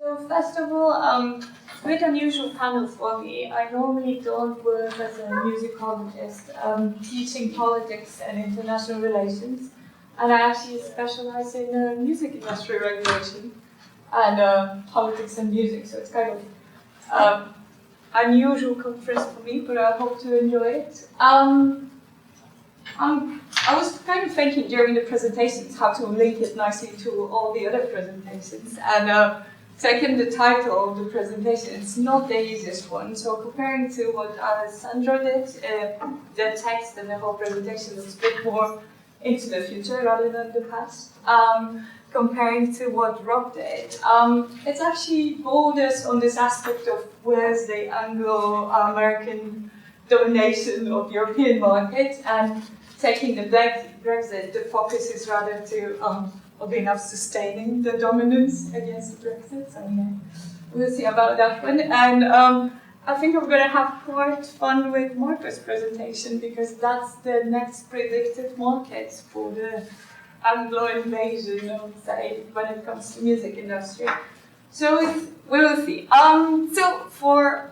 So first of all, a bit unusual panel for me. I normally don't work as a musicologist, teaching politics and international relations, and I actually specialize in music industry regulation and politics and music. So it's kind of unusual conference for me, but I hope to enjoy it. I was kind of thinking during the presentations how to link it nicely to all the other presentations, and taking the title of the presentation, it's not the easiest one. So comparing to what Sandra did, the text and the whole presentation looks a bit more into the future rather than the past. Comparing to what Rob did, it's actually borders on this aspect of where's the Anglo-American domination of European market, and taking the Brexit, the focus is rather to oddly enough sustaining the dominance against Brexit. So we'll see about that one. And I think I'm going to have quite fun with Marco's presentation, because that's the next predicted market for the Anglo invasion, I would say, when it comes to music industry. So we will see. So for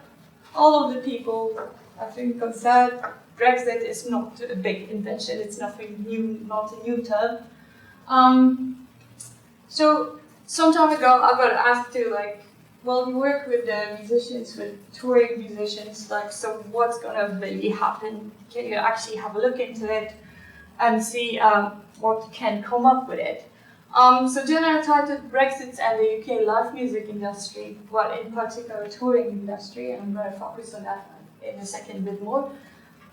all of the people, I think, concerned, Brexit is not a big invention. It's nothing new, not a new term. So some time ago, I got asked to we work with the musicians, with touring musicians, so what's gonna really happen? Can you actually have a look into it and see what can come up with it? So then I titled Brexit and the UK live music industry, well, in particular touring industry, and I'm going to focus on that in a second a bit more.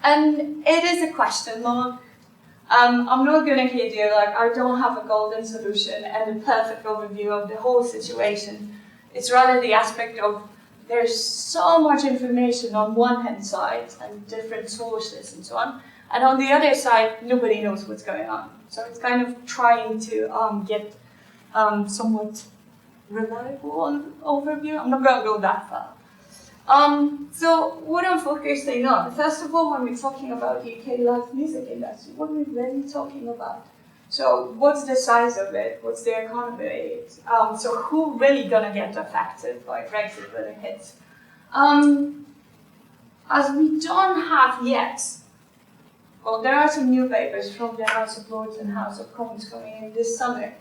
And it is a question mark. I'm not going to kid you, I don't have a golden solution and a perfect overview of the whole situation. It's rather the aspect of there's so much information on one hand side and different sources and so on. And on the other side, nobody knows what's going on. So it's kind of trying to get somewhat reliable overview. I'm not going to go that far. So what I'm focusing on, first of all, when we're talking about the UK live music industry, what are we really talking about? So what's the size of it? What's the economy? So who really gonna get affected by Brexit when it hits? As we don't have yet, well, there are some new papers from the House of Lords and House of Commons coming in this summer,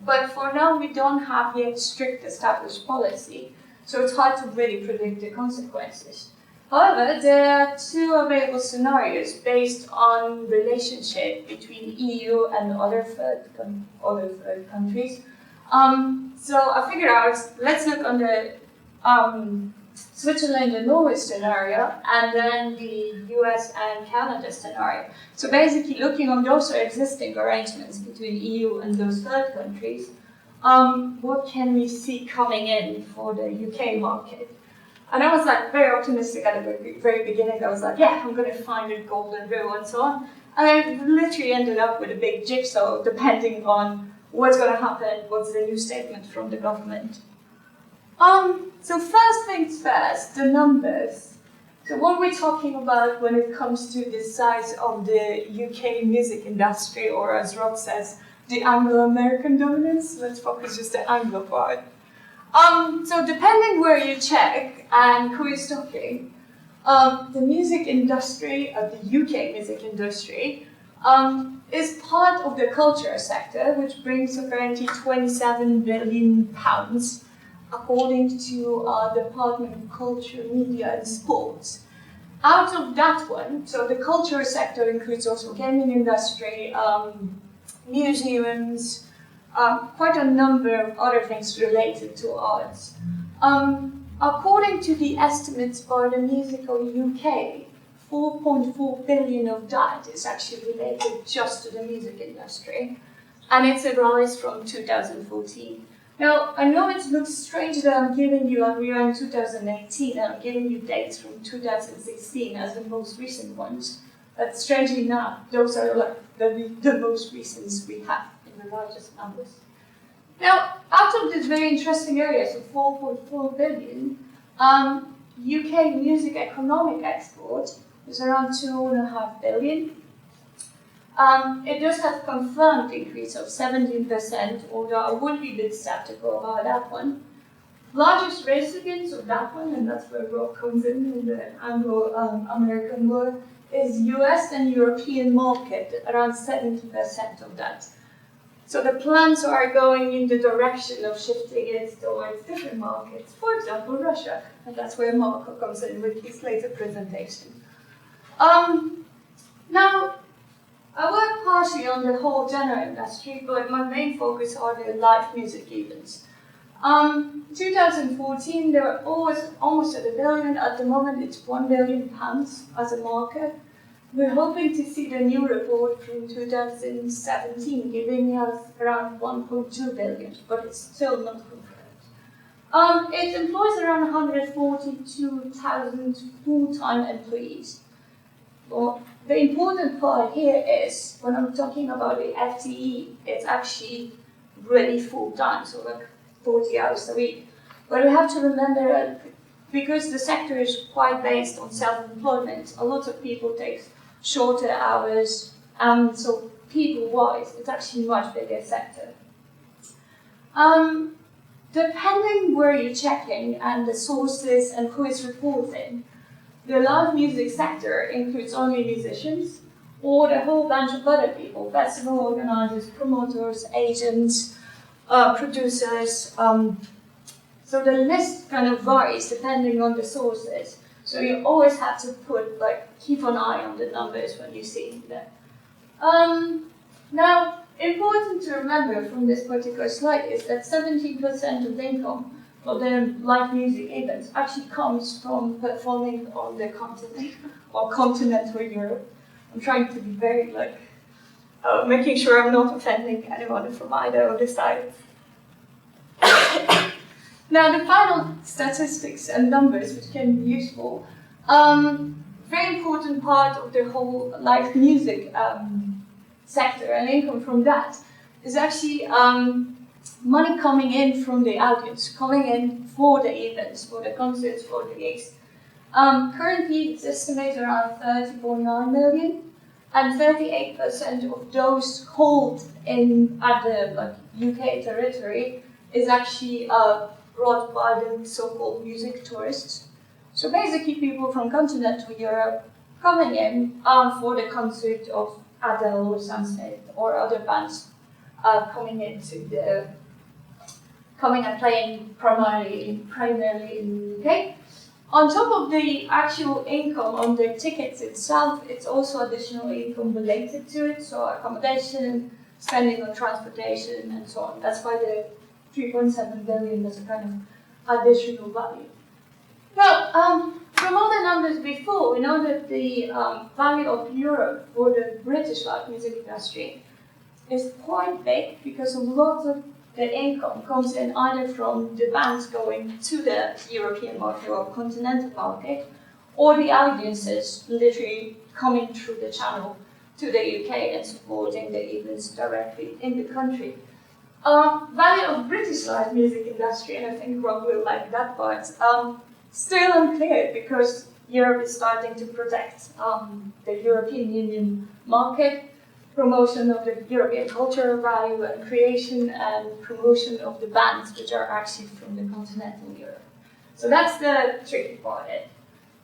but for now we don't have yet strict established policy. So it's hard to really predict the consequences. However, there are two available scenarios based on relationship between EU and other third countries. So I figured out, let's look on the Switzerland and Norway scenario, and then the US and Canada scenario. So basically looking on those existing arrangements between EU and those third countries, what can we see coming in for the UK market? And I was very optimistic at the very beginning. I was yeah, I'm going to find a golden rule and so on. And I literally ended up with a big jigsaw, depending on what's going to happen, what's the new statement from the government. So first things first, the numbers. So what we're talking about when it comes to the size of the UK music industry, or as Rob says, the Anglo-American dominance. Let's focus just the Anglo part. So depending where you check and who is talking, the music industry, the UK music industry, is part of the culture sector, which brings apparently £27 billion, according to the Department of Culture, Media and Sports. Out of that one, so the culture sector includes also gaming industry, museums, quite a number of other things related to arts. According to the estimates by the Musical UK, 4.4 billion of that is actually related just to the music industry, and it's a rise from 2014. Now, I know it looks strange that I'm giving you, and we are in 2018, and I'm giving you dates from 2016 as the most recent ones, but strangely enough, those are the most recent we have in the largest numbers. Now, out of this very interesting area, so 4.4 billion, UK music economic export is around 2.5 billion. It does have confirmed increase of 17%, although I would be a bit skeptical about that one. Largest recipients of that one, and that's where Rob comes in the Anglo-American war, is US and European market, around 70% of that. So the plans are going in the direction of shifting it towards different markets, for example, Russia, and that's where Marco comes in with his later presentation. Now, I work partially on the whole general industry, but my main focus are the live music events. 2014, they were almost at $1 billion. At the moment, it's £1 billion as a market. We're hoping to see the new report from 2017 giving us around 1.2 billion, but it's still not confirmed. It employs around 142,000 full-time employees. Well, the important part here is, when I'm talking about the FTE, it's actually really full-time, so like 40 hours a week. But we have to remember that because the sector is quite based on self-employment, a lot of people take shorter hours, so people-wise, it's actually a much bigger sector. Depending where you're checking and the sources and who is reporting, the live music sector includes only musicians or a whole bunch of other people, festival organizers, promoters, agents, producers. So the list kind of varies depending on the sources. So you always have to keep an eye on the numbers when you see them. Now, important to remember from this particular slide is that 17% of the income for the live music events actually comes from performing on the continent, or continental Europe. I'm trying to be very, making sure I'm not offending anyone from either of the sides. Now, the final statistics and numbers, which can be useful, very important part of the whole live music sector and income from that is actually money coming in from the audience, coming in for the events, for the concerts, for the gigs. Currently, it's estimated around 30.9 million, and 38% of those held at the UK territory is actually brought by the so-called music tourists. So basically people from continental Europe coming in for the concert of Adele or Sam Smith or other bands coming and playing primarily in the UK. On top of the actual income on the tickets itself, it's also additional income related to it, so accommodation, spending on transportation, and so on. That's why the 3.7 billion is a kind of additional value. Well, from all the numbers before, we know that the value of Europe for the British live music industry is quite big because a lot of the income comes in either from the bands going to the European market or continental market, or the audiences literally coming through the channel to the UK and supporting the events directly in the country. Value of British live music industry, and I think Rob will like that part, still unclear because Europe is starting to protect the European Union market, promotion of the European cultural value and creation and promotion of the bands which are actually from the continental Europe. So that's the tricky part.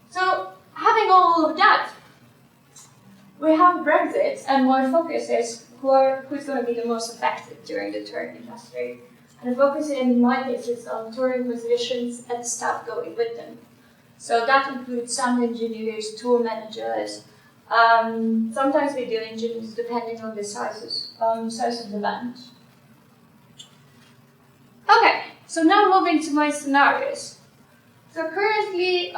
So having all of that, we have Brexit, and my focus is who's going to be the most affected during the touring industry. And the focus in my case is on touring musicians and staff going with them. So that includes sound engineers, tour managers, sometimes video engineers, depending on the size of the band. Okay, so now moving to my scenarios. So currently,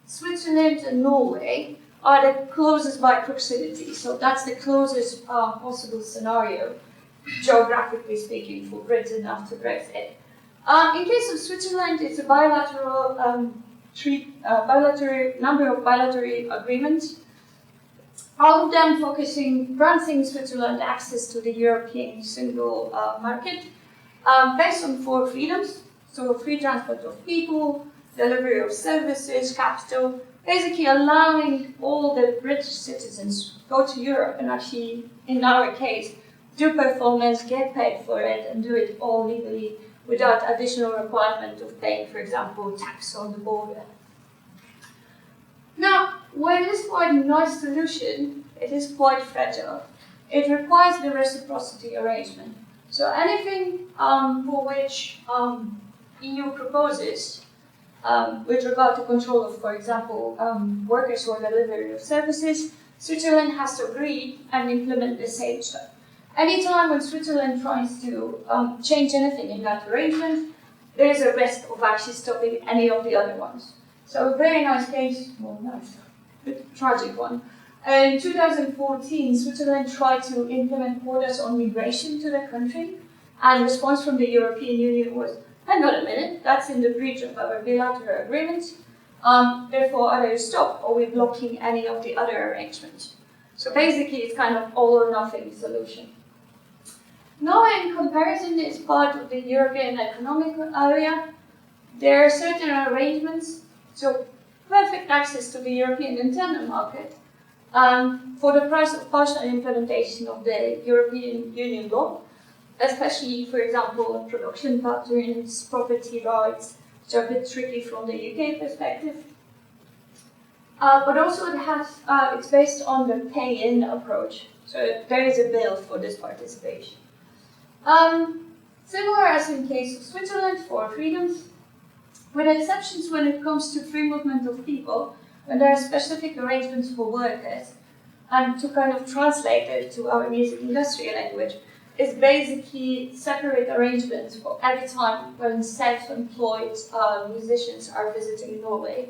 Switzerland and Norway are the closest by proximity. So that's the closest possible scenario, geographically speaking, for Britain after Brexit. In case of Switzerland, it's a bilateral number of bilateral agreements, all of them granting Switzerland access to the European single market, based on 4 freedoms. So free transport of people, delivery of services, capital, basically allowing all the British citizens go to Europe and actually, in our case, do performance, get paid for it, and do it all legally without additional requirement of paying, for example, tax on the border. Now, while it is quite a nice solution, it is quite fragile. It requires the reciprocity arrangement. So anything for which EU proposes with regard to control of, for example, workers or delivery of services, Switzerland has to agree and implement the same stuff. Anytime when Switzerland tries to change anything in that arrangement, there is a risk of actually stopping any of the other ones. So a very nice case, well, nice, but tragic one. In 2014, Switzerland tried to implement quotas on migration to the country, and the response from the European Union was, hang on a minute, that's in the breach of our bilateral agreements, therefore either stop or we're blocking any of the other arrangements. So basically it's kind of all or nothing solution. Now in comparison, it's part of the European Economic Area. There are certain arrangements, so perfect access to the European internal market, for the price of partial implementation of the European Union law, especially, for example, production patterns, property rights, which are a bit tricky from the UK perspective. But also it's based on the pay-in approach, so there is a bill for this participation. Similar as in case of Switzerland for freedoms, with exceptions when it comes to free movement of people, when there are specific arrangements for workers, and to kind of translate it to our music industry language, is basically separate arrangements for every time when self-employed musicians are visiting Norway,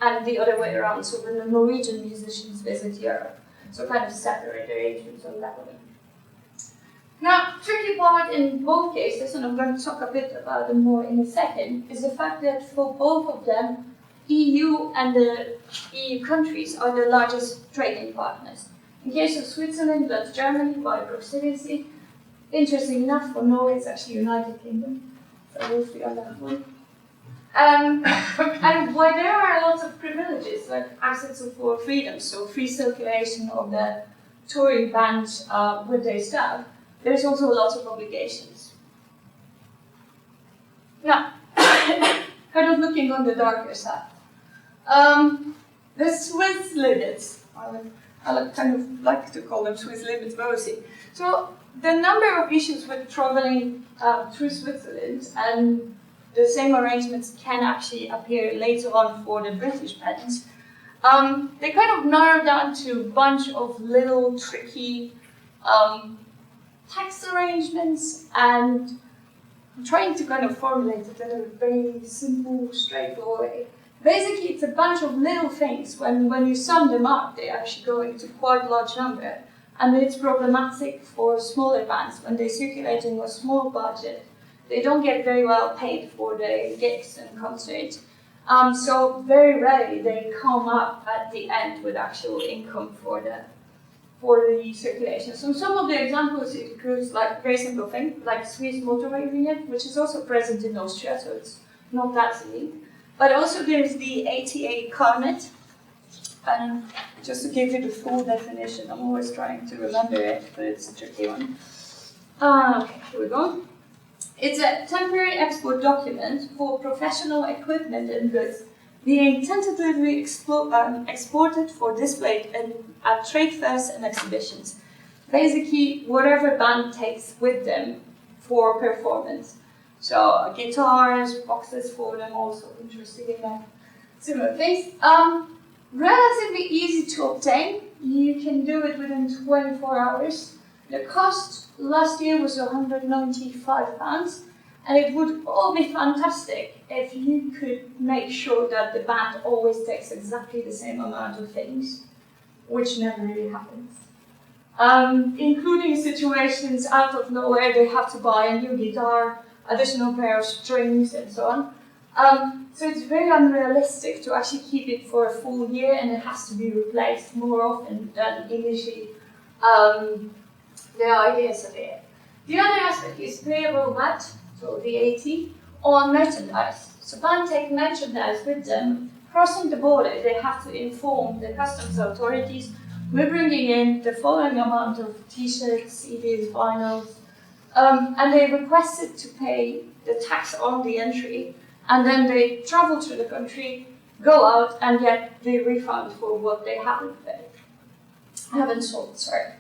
and the other way around, so when the Norwegian musicians visit Europe. So kind of separate arrangements on that one. Now, tricky part in both cases, and I'm going to talk a bit about them more in a second, is the fact that for both of them, EU and the EU countries are the largest trading partners. In case of Switzerland, that's Germany by proximity. Interesting enough, for Norway, it's actually United Kingdom. So we'll see on that one. And while there are lots of privileges, like access for freedom, so free circulation of the touring bands with their staff, there's also lots of obligations. Now, kind of looking on the darker side. The Swiss limits, I kind of like to call them Swiss limits mostly. So the number of issues with traveling through Switzerland, and the same arrangements can actually appear later on for the British patents, they kind of narrow down to a bunch of little tricky tax arrangements, and I'm trying to kind of formulate it in a very simple, straightforward way. Basically, it's a bunch of little things. When you sum them up, they actually go into quite a large number. And it's problematic for smaller bands when they're circulating a small budget. They don't get very well paid for their gigs and concerts. So very rarely they come up at the end with actual income for the circulation. So some of the examples include like very simple things, like Swiss motorway vignette, which is also present in Austria, so it's not that unique. But also there's the ATA carnet. Just to give you the full definition, I'm always trying to remember it, but it's a tricky one. Okay, here we go. It's a temporary export document for professional equipment and goods being tentatively exported for display at trade fairs and exhibitions. Basically, whatever band takes with them for performance. So guitars, boxes for them, also interested in that. Similar things. Relatively easy to obtain. You can do it within 24 hours. The cost last year was £195, and it would all be fantastic if you could make sure that the band always takes exactly the same amount of things, which never really happens. Including situations out of nowhere, they have to buy a new guitar, additional pair of strings, and so on. So it's very unrealistic to actually keep it for a full year, and it has to be replaced more often than initially the ideas of it. The other aspect is payable VAT, so VAT, on merchandise. So bands take merchandise with them. Crossing the border, they have to inform the customs authorities, we're bringing in the following amount of t-shirts, CDs, vinyls, and they requested to pay the tax on the entry, and then they travel through the country, go out and get the refund for what they haven't sold. Sorry.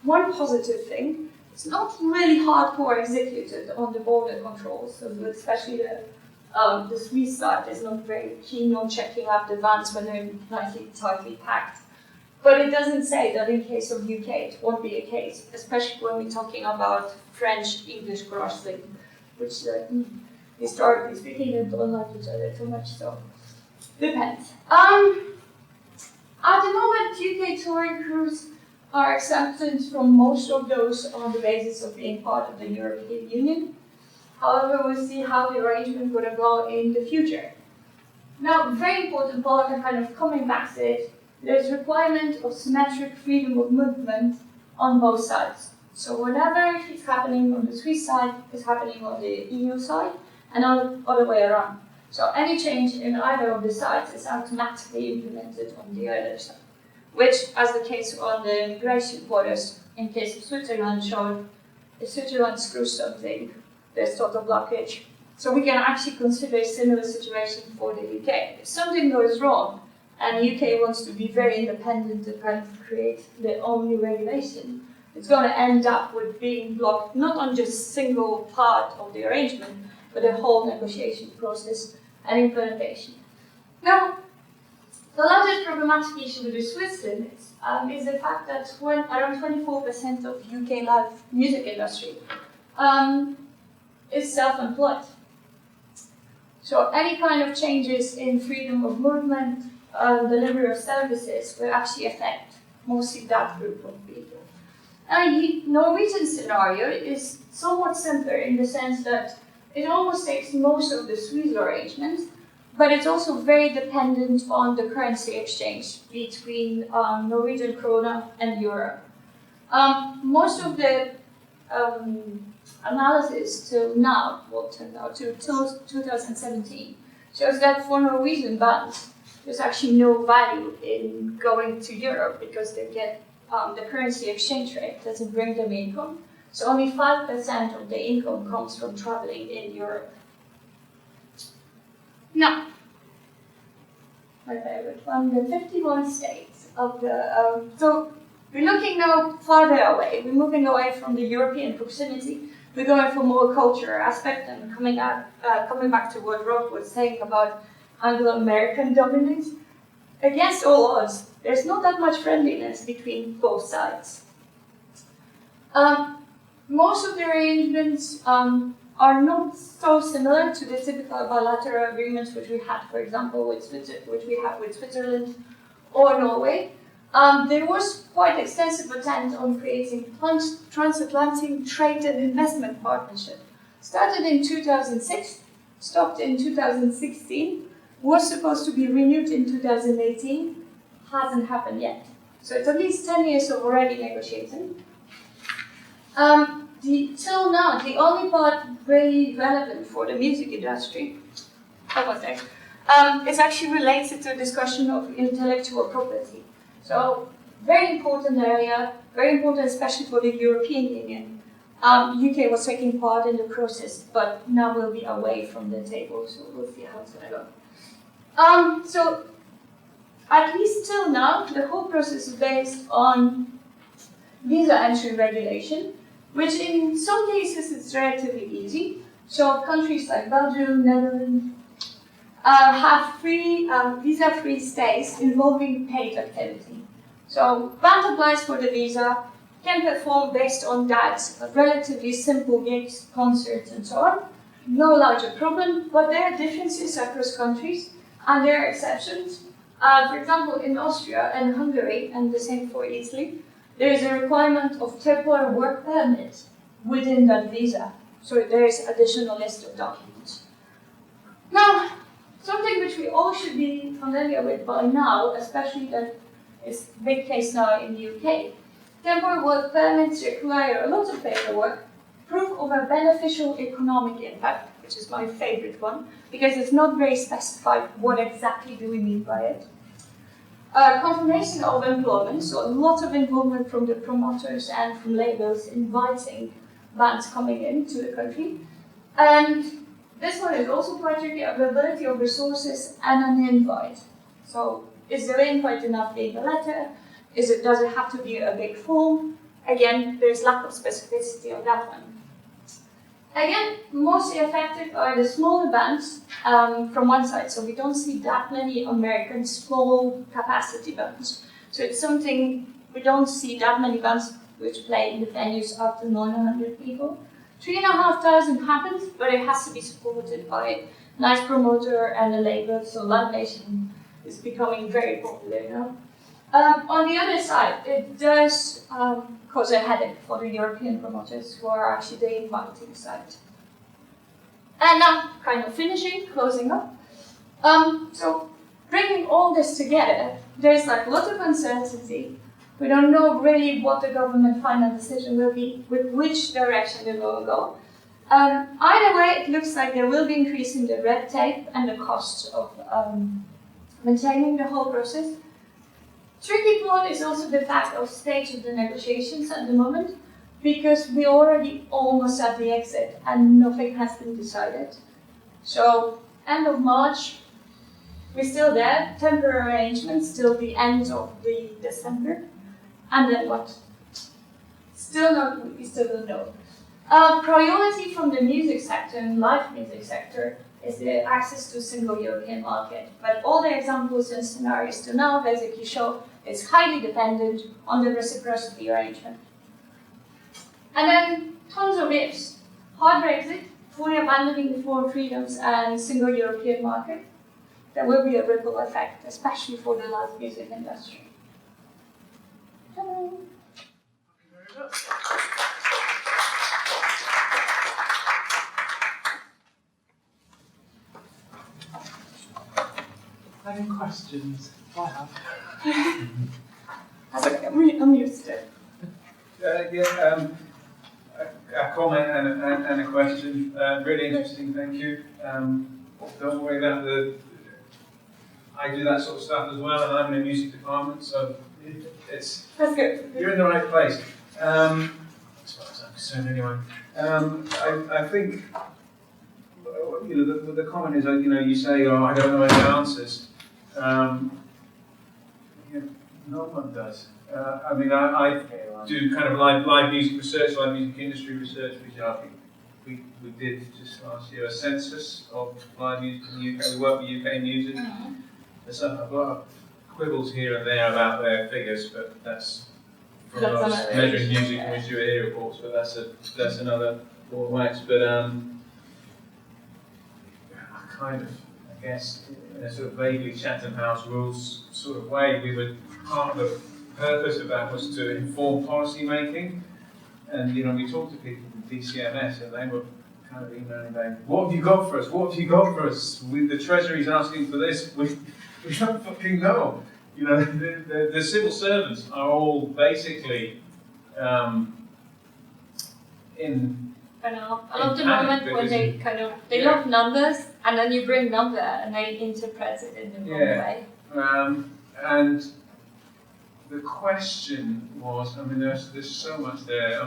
One positive thing, it's not really hardcore executed on the border controls, so especially the Swiss side is not very keen on checking up the vans when they're tightly packed. But it doesn't say that in case of UK it won't be a case, especially when we're talking about French-English crossing, which historically speaking they don't like each other too much, so depends. At the moment, UK touring crews are accepted from most of those on the basis of being part of the European Union. However, we'll see how the arrangement would go in the future. Now, very important part, and kind of coming back to it, there's requirement of symmetric freedom of movement on both sides. So whenever it's happening on the Swiss side, it's happening on the EU side, and on the other way around. So any change in either of the sides is automatically implemented on the other side, which, as the case on the migration borders, in case of Switzerland, showed if Switzerland screws something, there's total blockage. So we can actually consider a similar situation for the UK. If something goes wrong, and the UK wants to be very independent to kind of create their own new regulation, it's going to end up with being blocked not on just a single part of the arrangement, but the whole negotiation process and implementation. Now, the largest problematic issue with the Swiss limits is the fact that around 24% of UK live music industry is self-employed. So any kind of changes in freedom of movement, delivery of services will actually affect mostly that group of people. And the Norwegian scenario is somewhat simpler in the sense that it almost takes most of the Swiss arrangements, but it's also very dependent on the currency exchange between Norwegian krona and euro. Most of the analysis till now, till 2017, shows that for Norwegian banks, there's actually no value in going to Europe because they get the currency exchange rate doesn't bring them income. So only 5% of the income comes from traveling in Europe. Now, my favorite one, the 51 states of the, so we're looking now farther away. We're moving away from the European proximity. We're going for more cultural aspect and coming back to what Rob was saying about Anglo-American dominance. Against all odds, there's not that much friendliness between both sides. Most of the arrangements are not so similar to the typical bilateral agreements which we had, for example, with Switzerland or Norway. There was quite extensive attempt on creating transatlantic trade and investment partnership. Started in 2006, stopped in 2016, was supposed to be renewed in 2018, hasn't happened yet. So it's at least 10 years of already negotiating. Till now, the only part really relevant for the music industry, is actually related to the discussion of intellectual property. So, very important area, very important especially for the European Union. UK was taking part in the process, but now we'll be away from the table, so we'll see how it's going to go. So, at least till now, the whole process is based on visa entry regulation, which in some cases is relatively easy. So countries like Belgium, Netherlands have visa-free stays involving paid activity. So band applies for the visa, can perform based on that relatively simple gigs, concerts, and so on. No larger problem, but there are differences across countries, and there are exceptions. For example, in Austria and Hungary, and the same for Italy, there is a requirement of temporary work permit within that visa. So there is an additional list of documents. Now, something which we all should be familiar with by now, especially that is a big case now in the UK. Temporary work permits require a lot of paperwork, proof of a beneficial economic impact, which is my favorite one, because it's not very specified what exactly do we mean by it. Confirmation of employment, so a lot of involvement from the promoters and from labels inviting bands coming into the country. And this one is also quite tricky, availability of resources and an invite. So is the invite enough being a letter? Does it have to be a big form? Again, there's lack of specificity on that one. Again, mostly affected are the smaller bands from one side. So we don't see that many American small capacity bands. So it's something, we don't see that many bands which play in the venues up to 900 people. 3,500 happens, but it has to be supported by a nice promoter and a label. So Live Nation is becoming very popular now. On the other side, it does cause a headache for the European promoters who are actually the inviting side. And now, kind of finishing, closing up. So bringing all this together, there's like a lot of uncertainty. We don't know really what the government final decision will be, with which direction they will go. Either way, it looks like there will be increasing the red tape and the costs of maintaining the whole process. Tricky part is also the fact of stage of the negotiations at the moment, because we're already almost at the exit and nothing has been decided. So end of March, we're still there, temporary arrangements till the end of the December. And then what? We still don't know. Priority from the music sector and live music sector is the access to a single European market. But all the examples and scenarios to now basically show it's highly dependent on the reciprocity arrangement. And then tons of ifs. Hard Brexit, fully abandoning the four freedoms and single European market. There will be a ripple effect, especially for the live music industry. Thank you very much. Any questions? I have. That's okay, I'm used to it. A comment and a question. Really interesting, thank you. Don't worry about I do that sort of stuff as well, and I'm in the music department, so it's that's good. You're in the right place. As far as I'm concerned, anyway. I think the comment is you say, "Oh, I don't know any answers." No one does. I mean, I do kind of live music research, live music industry research, which I think we did just last year, a census of live music in the UK. We work with UK music. There's a lot of quibbles here and there about their figures, but that's from those measuring music and we do hear reports, but that's another ball of wax. But I guess, in a sort of vaguely Chatham House rules sort of way, part of the purpose of that was to inform policy making. And we talked to people from DCMS and they were kind of emailing going, "What have you got for us? What have you got for us? The Treasury's asking for this. We don't fucking know." The civil servants are all basically in. I know. I love the moment when they love numbers, and then you bring number and they interpret it in the wrong way. And the question was, there's so much there.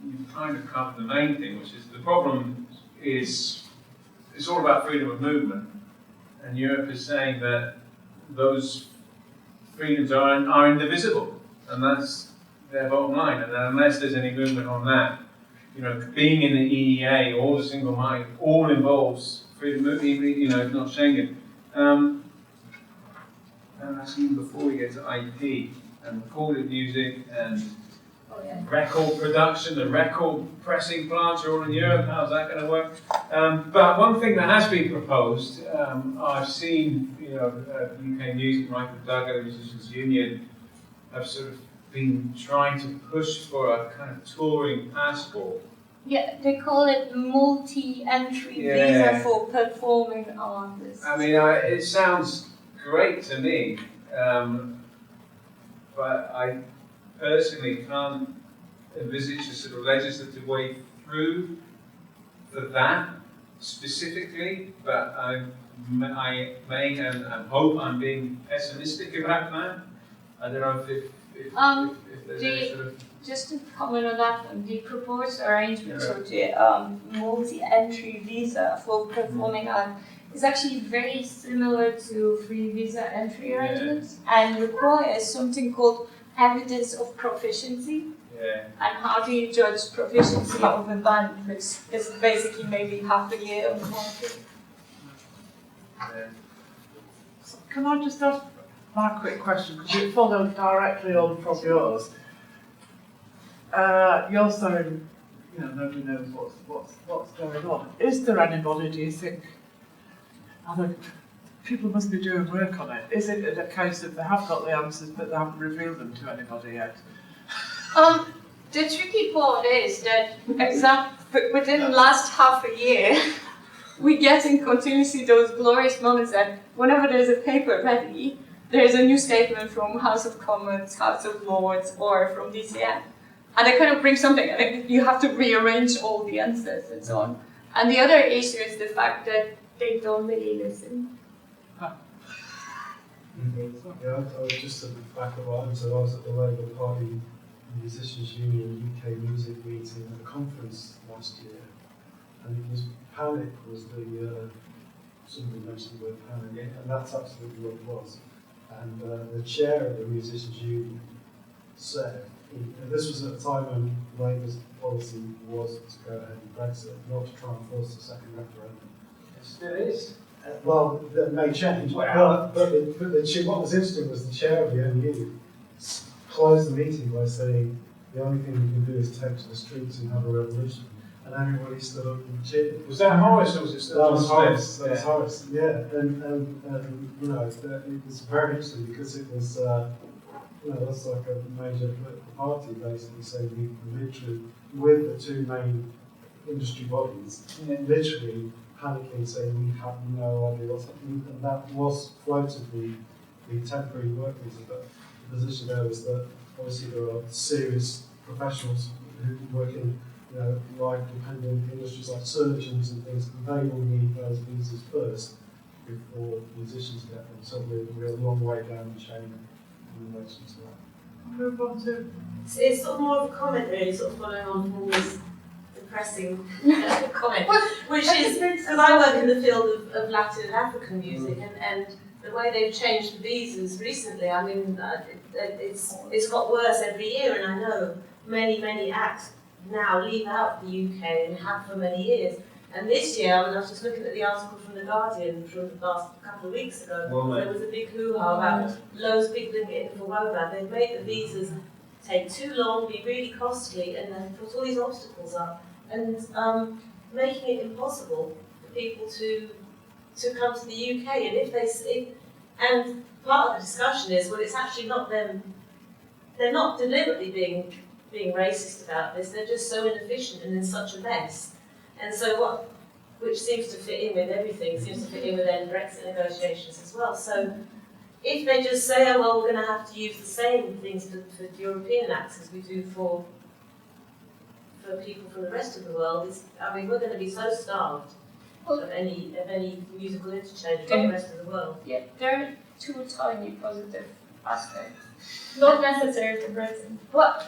You've kind of covered the main thing, which is the problem is it's all about freedom of movement, and Europe is saying that those freedoms are indivisible, and that's their bottom line. And unless there's any movement on that, being in the EEA or the single market all involves freedom of movement, not Schengen. And that's even before we get to IP and recorded music and record production, the record pressing plants are all in Europe. How's that going to work? But one thing that has been proposed, I've seen, UK Music, Michael Duggar, the Musicians Union, have sort of been trying to push for a kind of touring passport. Yeah, they call it multi-entry visa for performing artists. It sounds great to me, but I personally can't envisage a sort of legislative way through for that specifically, but I may and hope I'm being pessimistic about that. I don't know if Just to comment on that one, the proposed arrangement of the multi-entry visa for performing art is actually very similar to free visa entry arrangements and requires something called evidence of proficiency. Yeah. And how do you judge proficiency of a band, which is basically maybe half a year on the market? Yeah. So can I just ask my quick question, because it followed directly on from yours. You're saying, nobody knows what's going on. Is there anybody, do you think, people must be doing work on it? Is it a case of they have got the answers but they haven't revealed them to anybody yet? The tricky part is that within the last half a year, we're getting continuously those glorious moments that whenever there's a paper ready, there's a new statement from House of Commons, House of Lords, or from DCM. And they kind of bring something, and you have to rearrange all the answers and so on. And the other issue is the fact that they don't really listen. Yeah, I was just at the back of Ireland, so I was at the Labour Party Musicians Union UK music meeting at a conference last year, and it was panic was the somebody mentioned the word panic, and that's absolutely what it was. And the chair of the Musicians Union said, and this was at a time when Labour's policy was to go ahead with Brexit, not to try and force a second referendum. It still is. Well, that may change, Wow. but what was interesting was the chair of the MU closed the meeting by saying the only thing we can do is take to the streets and have a revolution, and everybody stood up and cheered. Was that Horace or was it still That was Horace. Smith? That was Horace. Yeah, and it was very interesting because it was that's like a major political party basically saying we literally with the two main industry bodies, literally panicking, saying we have no idea what's happening, and that was floated the temporary work visa. But the position there was that obviously there are serious professionals who work in life-dependent industries like surgeons and things, and they will need those visas first before musicians get them. So we're a long way down the chain in relation to that. Move on to. It's sort of more of a comment really, sort of following on from this depressing comment, which is, because I work in the field of Latin and African music, and the way they've changed the visas recently, I mean, it's got worse every year, and I know many acts now leave out the UK and have for many years. And this year, I was just looking at the article from The Guardian from the last couple of weeks ago. There was a big hoo-ha about loads of people didn't get in for Ramadan. They've made the visas take too long, be really costly, and then put all these obstacles up, and making it impossible for people to come to the UK. And and part of the discussion is, well, it's actually not them. They're not deliberately being racist about this. They're just so inefficient and in such a mess. And so which seems to fit in with everything, seems to fit in with then Brexit negotiations as well. So if they just say, oh, well, we're going to have to use the same things for European acts as we do for people from the rest of the world, we're going to be so starved of any musical interchange with the rest of the world. Yeah, there are two tiny positive aspects. Not necessary for Britain, but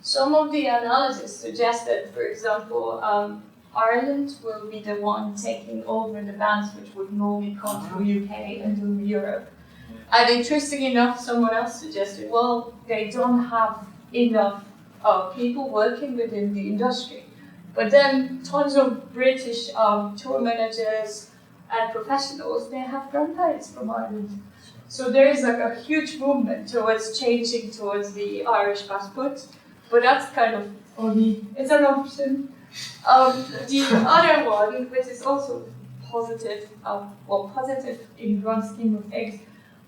some of the analysis suggests that, for example, Ireland will be the one taking over the bands which would normally come through UK and through Europe. And interestingly enough, someone else suggested, well, they don't have enough people working within the industry. But then tons of British tour managers and professionals, they have grandparents from Ireland. So there is like a huge movement towards changing towards the Irish passport. But that's kind of only, it's an option. The other one, which is also positive, positive in one scheme of things,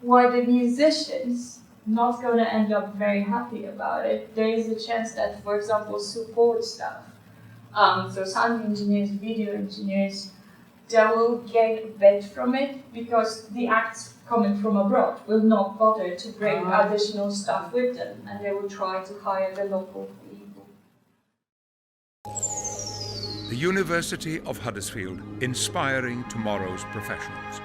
why the musicians not going to end up very happy about it. There is a chance that, for example, support staff, so sound engineers, video engineers, they will gain a bit from it because the acts coming from abroad will not bother to bring additional staff with them, and they will try to hire the local people. The University of Huddersfield, inspiring tomorrow's professionals.